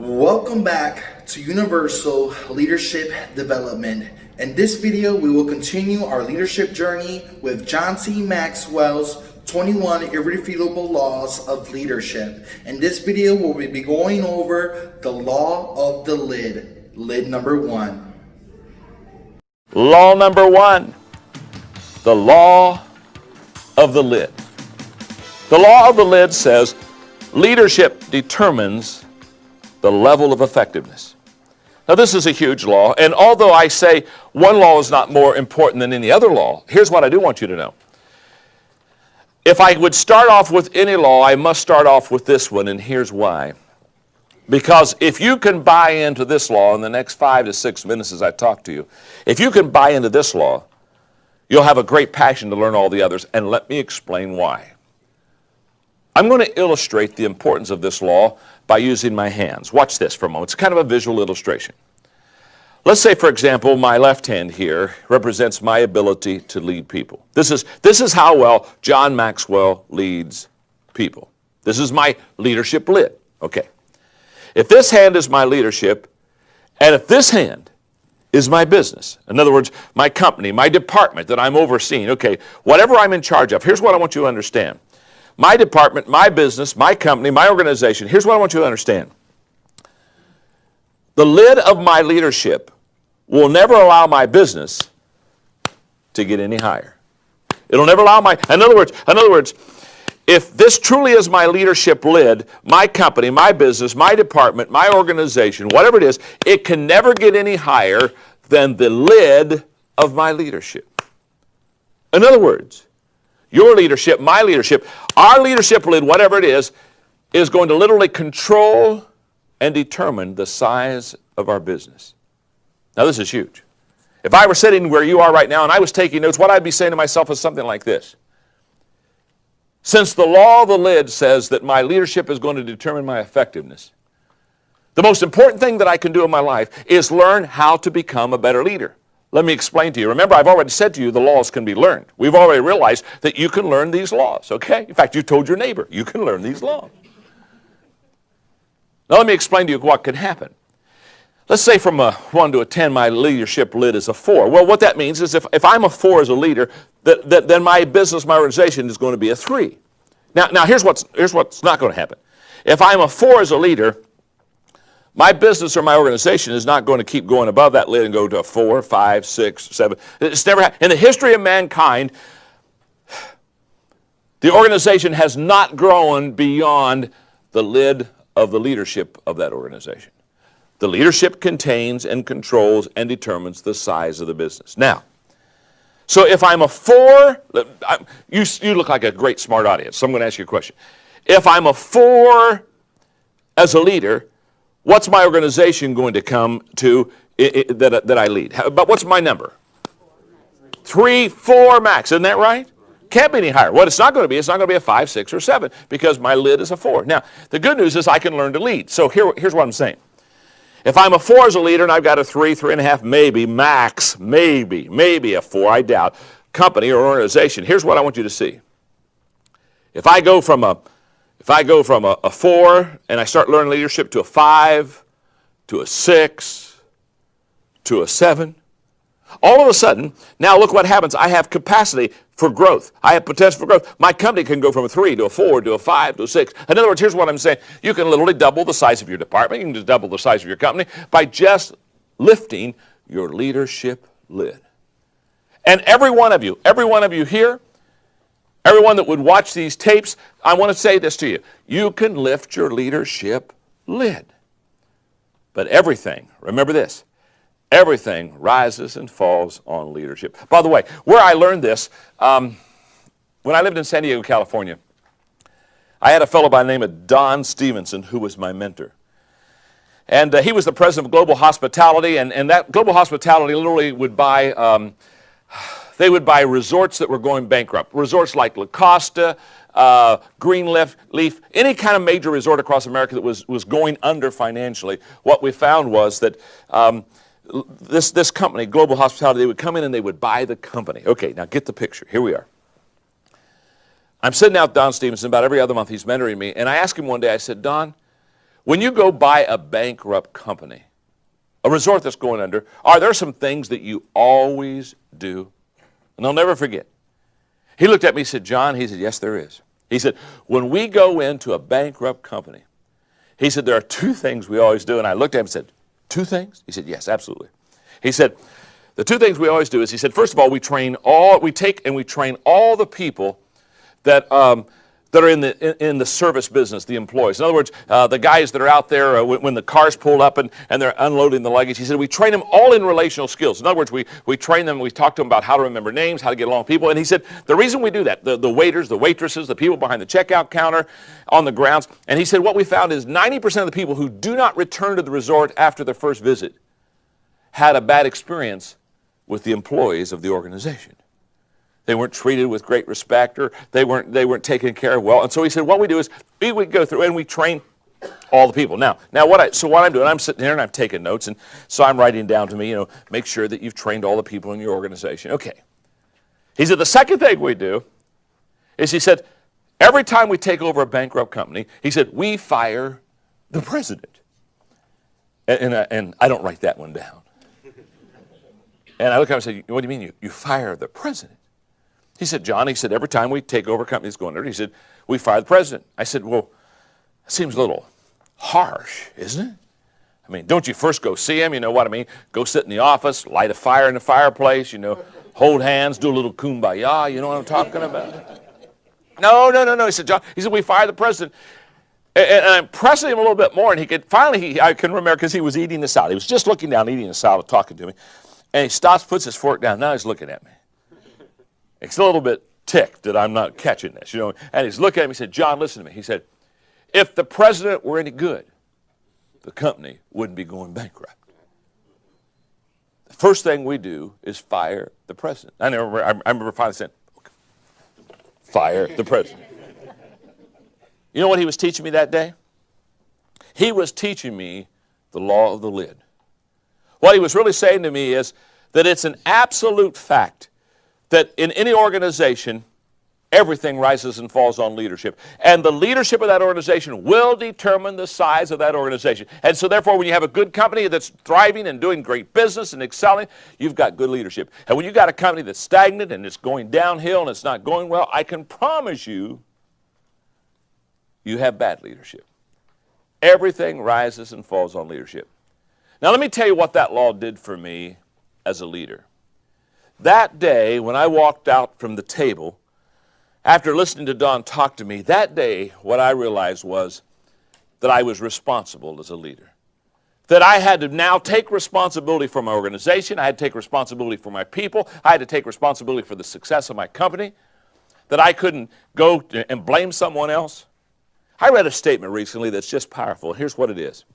Welcome back to Universol Leadership Development. In this video, we will continue our leadership journey with John C Maxwell's 21 Irrefutable Laws of Leadership. In this video, we'll be going over the law of the lid. Lid number 1. Law number 1, the law of the lid. The law of the lid says leadership determines the level of effectiveness. Now, this is a huge law, and although I say one law is not more important than any other law, here's what I do want you to know. If I would start off with any law, I must start off with this one, and here's why. Because if you can buy into this law in the next 5 to 6 minutes as I talk to you, if you can buy into this law, you'll have a great passion to learn all the others, and let me explain why. I'm going to illustrate the importance of this law by using my hands. Watch this for a moment. It's kind of a visual illustration. Let's say, for example, my left hand here represents my ability to lead people. This is how well John Maxwell leads people. This is my leadership lid. Okay. If this hand is my leadership, and if this hand is my business, in other words, my company, my department that I'm overseeing, okay, whatever I'm in charge of, here's what I want you to understand. My department, my business, my company, my organization, here's what I want you to understand. The lid of my leadership will never allow my business to get any higher. It'll never allow in other words, if this truly is my leadership lid, my company, my business, my department, my organization, whatever it is, it can never get any higher than the lid of my leadership. In other words, your leadership, my leadership, our leadership lid, whatever it is going to literally control and determine the size of our business. Now, this is huge. If I were sitting where you are right now and I was taking notes, what I'd be saying to myself is something like this. Since the law of the lid says that my leadership is going to determine my effectiveness, the most important thing that I can do in my life is learn how to become a better leader. Let me explain to you. Remember, I've already said to you the laws can be learned. We've already realized that you can learn these laws, okay? In fact, you told your neighbor you can learn these laws. Now, let me explain to you what can happen. Let's say from a 1 to a 10, my leadership lid is a 4. Well, what that means is if I'm a 4 as a leader, then my business, my organization is going to be a 3. Now here's what's not going to happen. If I'm a 4 as a leader, my business or my organization is not going to keep going above that lid and go to a 4, 5, 6, 7. It's never happened. In the history of mankind, the organization has not grown beyond the lid of the leadership of that organization. The leadership contains and controls and determines the size of the business. Now, so if I'm a 4, you look like a great smart audience, so I'm going to ask you a question. If I'm a 4 as a leader, what's my organization going to come to that I lead? But what's my number? 3, 4 max. Isn't that right? Can't be any higher. What it's not going to be a 5, 6, or 7 because my lid is a 4. Now, the good news is I can learn to lead. So here's what I'm saying. If I'm a 4 as a leader and I've got a 3, 3.5, maybe, max, maybe a 4, I doubt, company or organization, here's what I want you to see. If I go from a 4 and I start learning leadership to a 5, to a 6, to a 7, all of a sudden, now look what happens. I have capacity for growth. I have potential for growth. My company can go from a 3 to a 4 to a 5 to a 6. In other words, here's what I'm saying. You can literally double the size of your department. You can just double the size of your company by just lifting your leadership lid. And every one of you here, everyone that would watch these tapes, I want to say this to you. You can lift your leadership lid. But everything, remember this, everything rises and falls on leadership. By the way, where I learned this, when I lived in San Diego, California, I had a fellow by the name of Don Stevenson who was my mentor. And he was the president of Global Hospitality, and that Global Hospitality literally would buy, they would buy resorts that were going bankrupt. Resorts like La Costa, Greenleaf, any kind of major resort across America that was going under financially. What we found was that this company, Global Hospitality, they would come in and they would buy the company. Okay, now get the picture. Here we are. I'm sitting out with Don Stevenson about every other month. He's mentoring me. And I asked him one day, I said, Don, When you go buy a bankrupt company, a resort that's going under, are there some things that you always do? And I'll never forget. He looked at me and said, John, he said, yes, there is. He said, when we go into a bankrupt company, he said, there are two things we always do. And I looked at him and said, two things? He said, yes, absolutely. He said, the two things we always do is, he said, first of all, we train all the people that are in the service business, the employees. In other words, the guys that are out there when the cars pull up and they're unloading the luggage. He said, we train them all in relational skills. In other words, we train them, we talk to them about how to remember names, how to get along with people. And he said, the reason we do that, the waiters, the waitresses, the people behind the checkout counter, on the grounds. And he said, what we found is 90% of the people who do not return to the resort after their first visit had a bad experience with the employees of the organization. They weren't treated with great respect, or they weren't taken care of well. And so he said, what we do is we go through and we train all the people. Now what I'm doing, I'm sitting here and I'm taking notes, and so I'm writing down to me, make sure that you've trained all the people in your organization. Okay. He said, the second thing we do is, he said, every time we take over a bankrupt company, he said, we fire the president. And I don't write that one down. And I look at him and say, what do you mean you fire the president? He said, John, he said, every time we take over a company that's going under, he said, we fire the president. I said, well, that seems a little harsh, isn't it? I mean, don't you first go see him, you know what I mean? Go sit in the office, light a fire in the fireplace, hold hands, do a little kumbaya, you know what I'm talking about? No. He said, John, he said, we fire the president. And I'm pressing him a little bit more, and I can remember, because he was eating the salad. He was just looking down, eating the salad, talking to me. And he stops, puts his fork down. Now he's looking at me. He's a little bit ticked that I'm not catching this, And he's looking at me. He said, John, listen to me. He said, if the president were any good, the company wouldn't be going bankrupt. The first thing we do is fire the president. I remember finally saying, okay, fire the president. You know what he was teaching me that day? He was teaching me the law of the lid. What he was really saying to me is that it's an absolute fact that in any organization, everything rises and falls on leadership. And the leadership of that organization will determine the size of that organization. And so therefore, when you have a good company that's thriving and doing great business and excelling, you've got good leadership. And when you've got a company that's stagnant and it's going downhill and it's not going well, I can promise you, you have bad leadership. Everything rises and falls on leadership. Now, let me tell you what that law did for me as a leader. That day, when I walked out from the table, after listening to Don talk to me, that day, what I realized was that I was responsible as a leader. That I had to now take responsibility for my organization. I had to take responsibility for my people. I had to take responsibility for the success of my company. That I couldn't go and blame someone else. I read a statement recently that's just powerful. Here's what it is.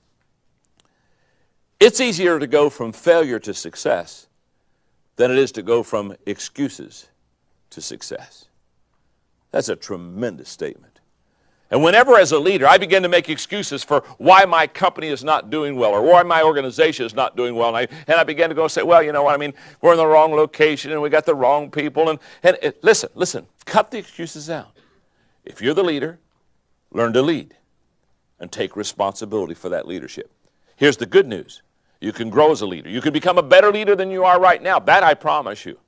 It's easier to go from failure to success than it is to go from excuses to success. That's a tremendous statement. And whenever as a leader I begin to make excuses for why my company is not doing well or why my organization is not doing well, and I began to go and say, well, you know what, I mean, we're in the wrong location and we got the wrong people. And listen, cut the excuses out. If you're the leader, learn to lead and take responsibility for that leadership. Here's the good news. You can grow as a leader. You can become a better leader than you are right now. That I promise you.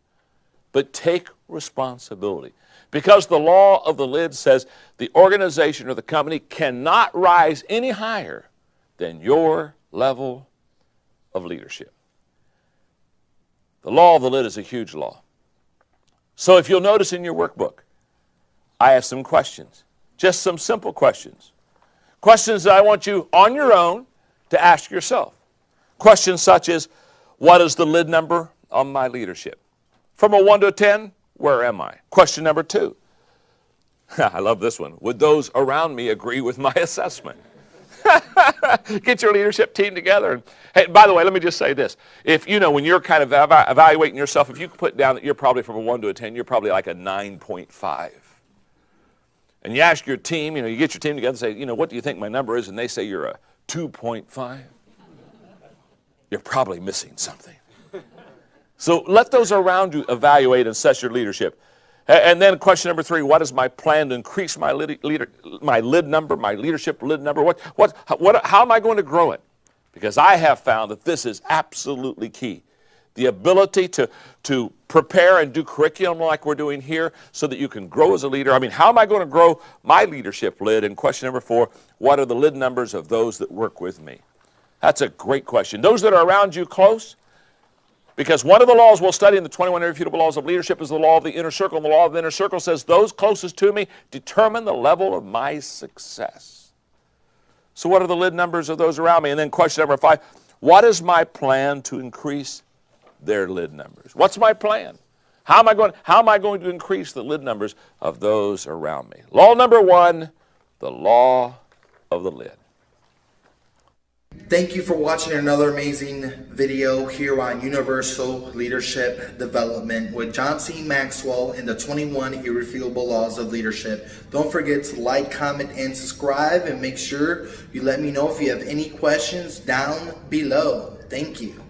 But take responsibility. Because the law of the lid says the organization or the company cannot rise any higher than your level of leadership. The law of the lid is a huge law. So if you'll notice in your workbook, I have some questions. Just some simple questions. Questions that I want you on your own to ask yourself. Questions such as, what is the lid number on my leadership? From a 1 to a 10, where am I? Question number 2. I love this one. Would those around me agree with my assessment? Get your leadership team together. And, hey, by the way, let me just say this. If, when you're kind of evaluating yourself, if you put down that you're probably from a 1 to a 10, you're probably like a 9.5. And you ask your team, you get your team together and say, what do you think my number is? And they say you're a 2.5. You're probably missing something. So let those around you evaluate and assess your leadership. And then question number 3, what is my plan to increase my lid number, my leadership lid number? How am I going to grow it? Because I have found that this is absolutely key. The ability to prepare and do curriculum like we're doing here so that you can grow as a leader. I mean, how am I going to grow my leadership lid? And question number 4, what are the lid numbers of those that work with me? That's a great question. Those that are around you close, because one of the laws we'll study in the 21 irrefutable laws of leadership is the law of the inner circle. And the law of the inner circle says those closest to me determine the level of my success. So what are the lid numbers of those around me? And then question number 5, what is my plan to increase their lid numbers? What's my plan? How am I going to increase the lid numbers of those around me? Law number 1, the law of the lid. Thank you for watching another amazing video here on Universal Leadership Development with John C Maxwell and the 21 irrefutable laws of leadership. Don't forget to like, comment, and subscribe, and make sure you let me know if you have any questions down below. Thank you.